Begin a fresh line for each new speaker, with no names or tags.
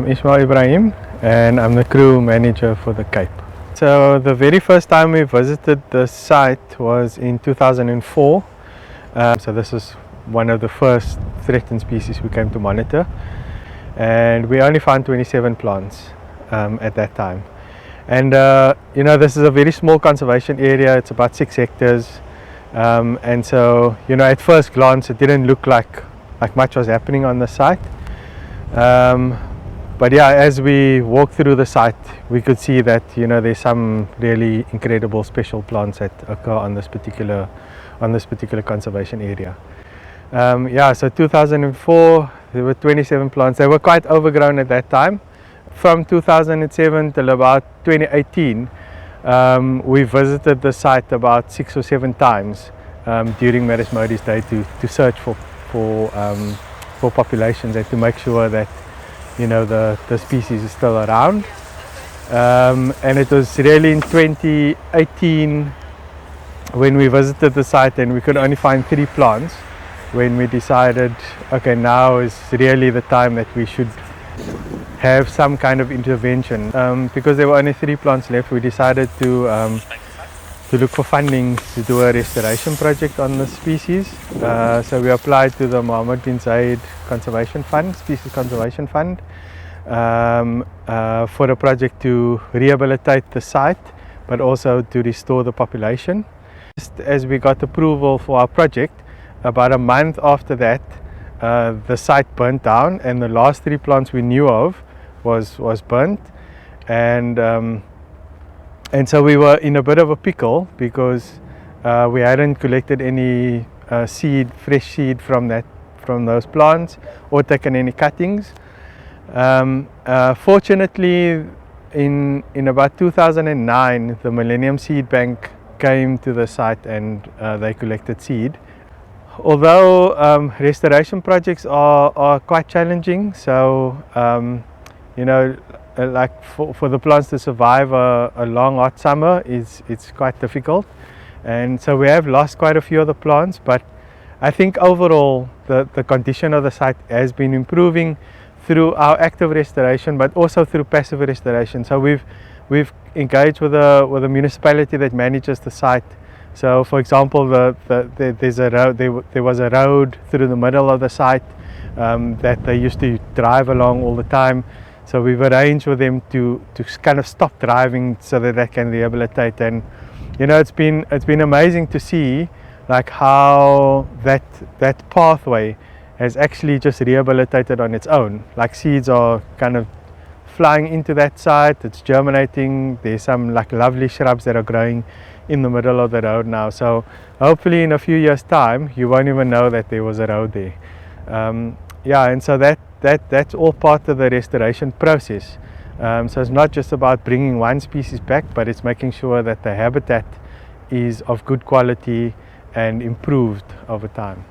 I'm Ismail Ibrahim and I'm the crew manager for the Cape. So the very first time we visited the site was in 2004. So this is one of the first threatened species we came to monitor, and we only found 27 plants at that time. And this is a very small conservation area. It's about 6 hectares, and so at first glance it didn't look like much was happening on the site. But yeah, as we walked through the site, we could see that there's some really incredible special plants that occur on this particular conservation area. So 2004 there were 27 plants. They were quite overgrown at that time. From 2007 till about 2018, we visited the site about 6 or 7 times during Marasmodes Day to search for populations and to make sure that the species is still around. And it was really in 2018 when we visited the site and we could only find 3 plants, when we decided, okay, now is really the time that we should have some kind of intervention. Because there were only 3 plants left, we decided to look for funding to do a restoration project on the species. So we applied to the Mohammed bin Zayd Conservation Fund, Species Conservation Fund, for a project to rehabilitate the site, but also to restore the population. Just as we got approval for our project, about a month after that, the site burnt down, and the last 3 plants we knew of was burnt, and so we were in a bit of a pickle because we hadn't collected any fresh seed from those plants, or taken any cuttings. Fortunately, in about 2009, the Millennium Seed Bank came to the site and they collected seed. Although restoration projects are quite challenging, so like for the plants to survive a long hot summer it's quite difficult, and so we have lost quite a few of the plants. But I think overall the condition of the site has been improving through our active restoration, but also through passive restoration. So we've engaged with a municipality that manages the site. So for example, there was a road through the middle of the site that they used to drive along all the time. So we've arranged with them to kind of stop driving so that they can rehabilitate. And it's been amazing to see like how that pathway has actually just rehabilitated on its own. Like seeds are kind of flying into that site, it's germinating. There's some like lovely shrubs that are growing in the middle of the road now. So hopefully in a few years time you won't even know that there was a road there. And so that's all part of the restoration process. So it's not just about bringing one species back, but it's making sure that the habitat is of good quality and improved over time.